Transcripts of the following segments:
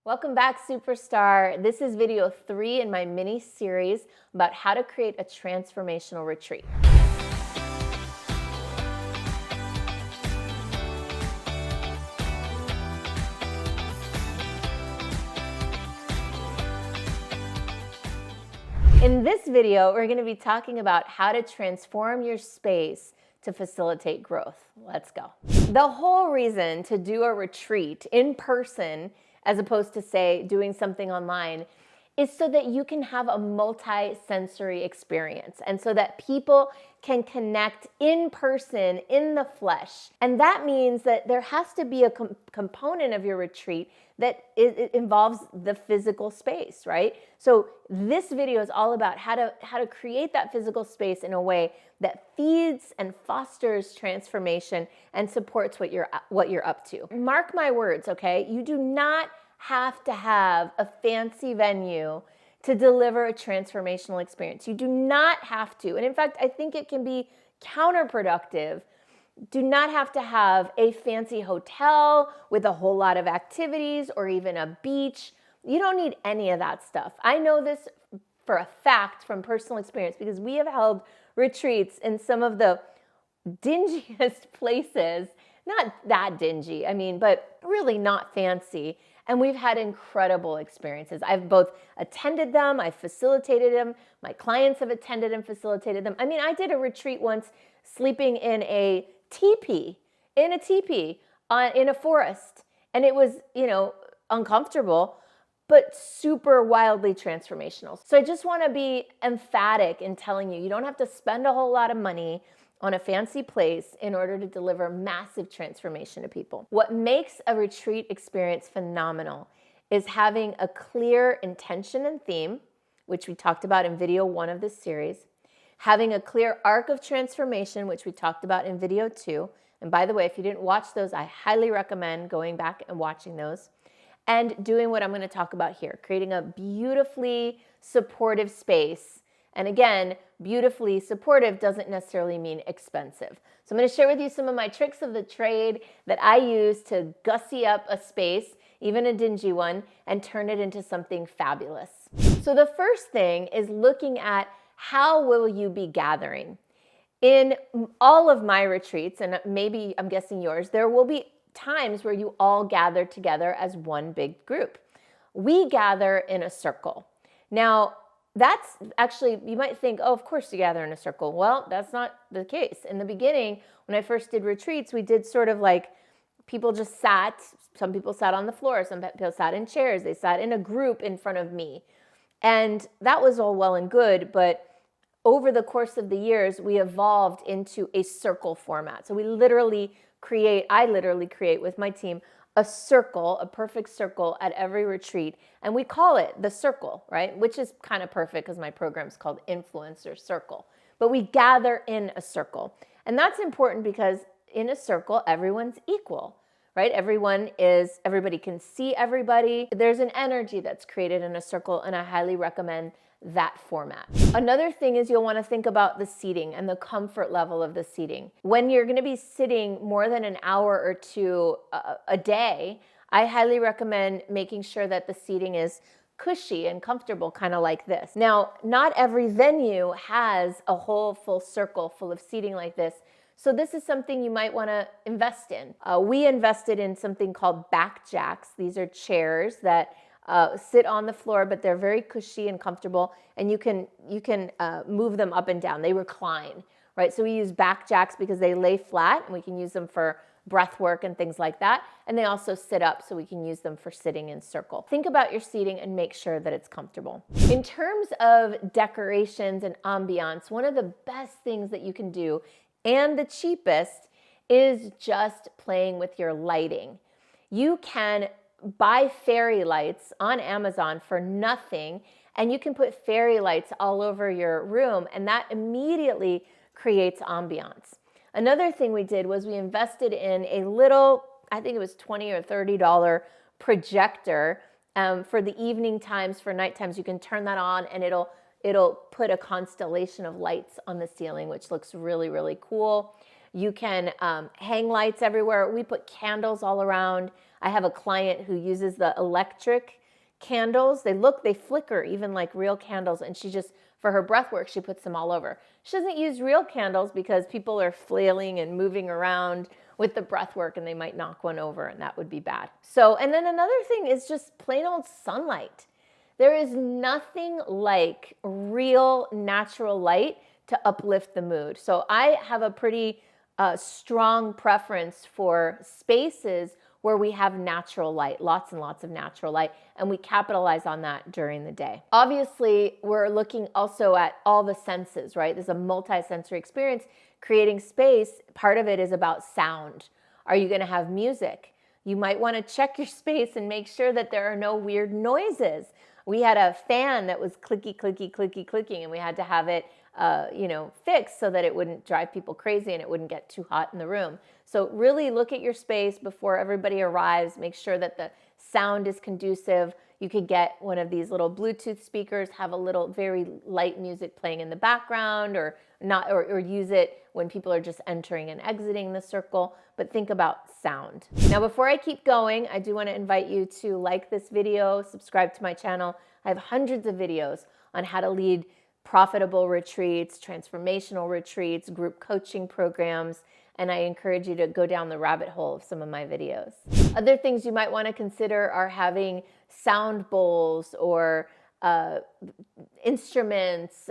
Welcome back, superstar. This is video 3 in my mini series about how to create a transformational retreat. In this video, we're going to be talking about how to transform your space to facilitate growth. Let's go. The whole reason to do a retreat in person as opposed to, say, doing something online, is so that you can have a multi-sensory experience and so that people can connect in person, in the flesh. And that means that there has to be a component of your retreat that it involves the physical space, right? So this video is all about how to create that physical space in a way that feeds and fosters transformation and supports what you're up to. Mark my words, okay? You do not have to have a fancy venue to deliver a transformational experience. You do not have to. And in fact, I think it can be counterproductive. Do not have to have a fancy hotel with a whole lot of activities or even a beach. You don't need any of that stuff. I know this for a fact from personal experience because we have held retreats in some of the dingiest places. Not that dingy, but really not fancy. And we've had incredible experiences. I've both attended them, I've facilitated them, my clients have attended and facilitated them. I did a retreat once sleeping in a teepee, in a forest. And it was, uncomfortable, but super wildly transformational. So I just want to be emphatic in telling you, you don't have to spend a whole lot of money on a fancy place in order to deliver massive transformation to people. What makes a retreat experience phenomenal is having a clear intention and theme, which we talked about in video 1 of this series, having a clear arc of transformation, which we talked about in video 2. And by the way, if you didn't watch those, I highly recommend going back and watching those. And doing what I'm going to talk about here, creating a beautifully supportive space. And again, beautifully supportive doesn't necessarily mean expensive. So I'm going to share with you some of my tricks of the trade that I use to gussy up a space, even a dingy one, and turn it into something fabulous. So the first thing is looking at how will you be gathering. In all of my retreats, and maybe I'm guessing yours, there will be times where you all gather together as one big group. We gather in a circle. Now, that's actually, you might think, oh, of course you gather in a circle. Well, that's not the case. In the beginning, when I first did retreats, we did sort of like people just sat. Some people sat on the floor. Some people sat in chairs. They sat in a group in front of me. And that was all well and good, but over the course of the years, we evolved into a circle format. So I literally create with my team a circle, a perfect circle at every retreat. And we call it the circle, right? Which is kind of perfect because my program's called Influencer Circle. But we gather in a circle. And that's important because in a circle, everyone's equal, right? Everybody can see everybody. There's an energy that's created in a circle, and I highly recommend that format. Another thing is you'll want to think about the seating and the comfort level of the seating. When you're going to be sitting more than an hour or two a day, I highly recommend making sure that the seating is cushy and comfortable, kind of like this. Now, not every venue has a whole full circle full of seating like this. So this is something you might want to invest in. We invested in something called back jacks. These are chairs that sit on the floor, but they're very cushy and comfortable, and you can move them up and down. They recline, right? So we use back jacks because they lay flat, and we can use them for breath work and things like that. And they also sit up, so we can use them for sitting in circle. Think about your seating and make sure that it's comfortable. In terms of decorations and ambiance, one of the best things that you can do, and the cheapest, is just playing with your lighting. You can buy fairy lights on Amazon for nothing, and you can put fairy lights all over your room, and that immediately creates ambiance. Another thing we did was we invested in a little, I think it was $20 or $30 projector for the evening times, for night times. You can turn that on, and it'll put a constellation of lights on the ceiling, which looks really, really cool. You can hang lights everywhere. We put candles all around. I have a client who uses the electric candles. They flicker even like real candles. And she just, for her breath work, she puts them all over. She doesn't use real candles because people are flailing and moving around with the breath work and they might knock one over and that would be bad. So, and then another thing is just plain old sunlight. There is nothing like real natural light to uplift the mood. So I have a pretty strong preference for spaces where we have natural light, lots and lots of natural light, and we capitalize on that during the day. Obviously, we're looking also at all the senses, right? There's a multi-sensory experience. Creating space, part of it is about sound. Are you gonna have music? You might wanna check your space and make sure that there are no weird noises. We had a fan that was clicky, clicky, clicky, clicking, and we had to have it fixed so that it wouldn't drive people crazy and it wouldn't get too hot in the room. So really look at your space before everybody arrives. Make sure that the sound is conducive. You could get one of these little Bluetooth speakers, have a little very light music playing in the background, or use it when people are just entering and exiting the circle, but think about sound. Now, before I keep going, I do want to invite you to like this video, subscribe to my channel. I have hundreds of videos on how to lead profitable retreats, transformational retreats, group coaching programs, and I encourage you to go down the rabbit hole of some of my videos. Other things you might want to consider are having sound bowls or instruments,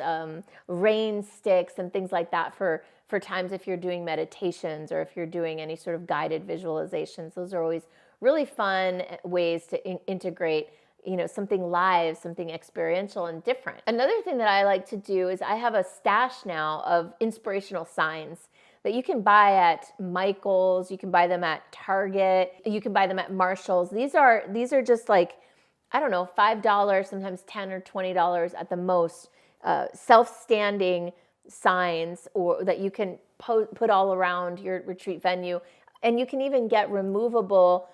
rain sticks, and things like that for times if you're doing meditations or if you're doing any sort of guided visualizations. Those are always really fun ways to integrate something live, something experiential and different. Another thing that I like to do is I have a stash now of inspirational signs that you can buy at Michael's, you can buy them at Target, you can buy them at Marshall's. These are just like, I don't know, $5, sometimes $10 or $20 at the most, self-standing signs or that you can put all around your retreat venue. And you can even get removable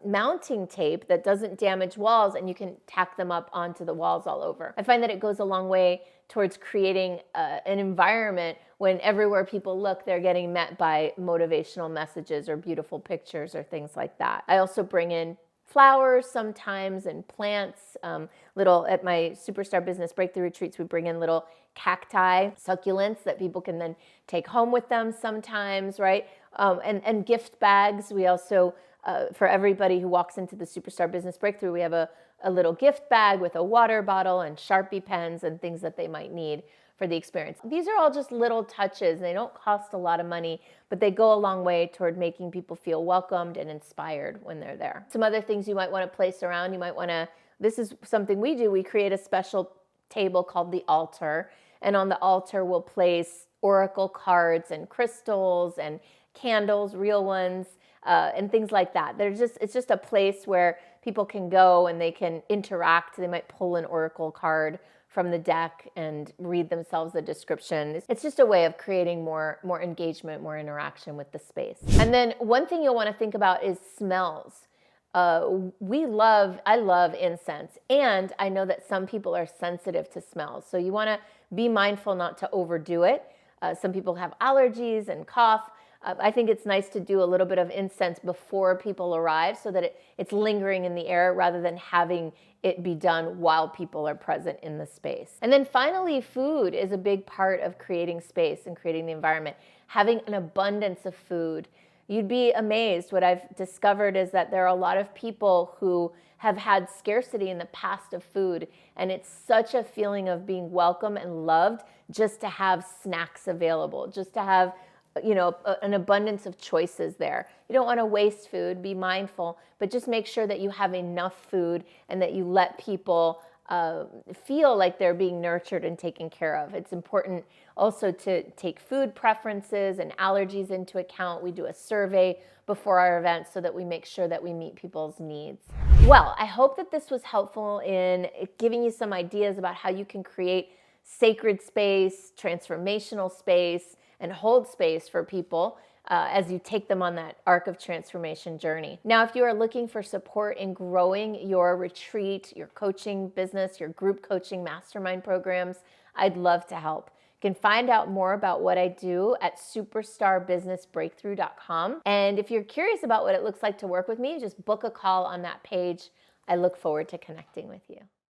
mounting tape that doesn't damage walls, and you can tack them up onto the walls all over. I find that it goes a long way towards creating an environment when everywhere people look, they're getting met by motivational messages or beautiful pictures or things like that. I also bring in flowers sometimes and plants. At my Superstar Business Breakthrough Retreats, we bring in little cacti, succulents that people can then take home with them sometimes, right? And gift bags. We also, for everybody who walks into the Superstar Business Breakthrough, we have a little gift bag with a water bottle and Sharpie pens and things that they might need for the experience. These are all just little touches. They don't cost a lot of money, but they go a long way toward making people feel welcomed and inspired when they're there. Some other things you might want to place around, this is something we do. We create a special table called the altar, and on the altar we'll place oracle cards and crystals and candles, real ones, and things like that. It's just a place where people can go and they can interact. They might pull an oracle card from the deck and read themselves the description. It's just a way of creating more engagement, more interaction with the space. And then one thing you'll want to think about is smells. I love incense, and I know that some people are sensitive to smells. So you want to be mindful not to overdo it. Some people have allergies and cough. I think it's nice to do a little bit of incense before people arrive so that it's lingering in the air rather than having it be done while people are present in the space. And then finally, food is a big part of creating space and creating the environment. Having an abundance of food. You'd be amazed. What I've discovered is that there are a lot of people who have had scarcity in the past of food, and it's such a feeling of being welcome and loved just to have snacks available, just to have an abundance of choices there. You don't want to waste food, be mindful, but just make sure that you have enough food and that you let people feel like they're being nurtured and taken care of. It's important also to take food preferences and allergies into account. We do a survey before our events so that we make sure that we meet people's needs. Well, I hope that this was helpful in giving you some ideas about how you can create sacred space, transformational space, and hold space for people as you take them on that arc of transformation journey. Now, if you are looking for support in growing your retreat, your coaching business, your group coaching mastermind programs, I'd love to help. You can find out more about what I do at superstarbusinessbreakthrough.com. And if you're curious about what it looks like to work with me, just book a call on that page. I look forward to connecting with you.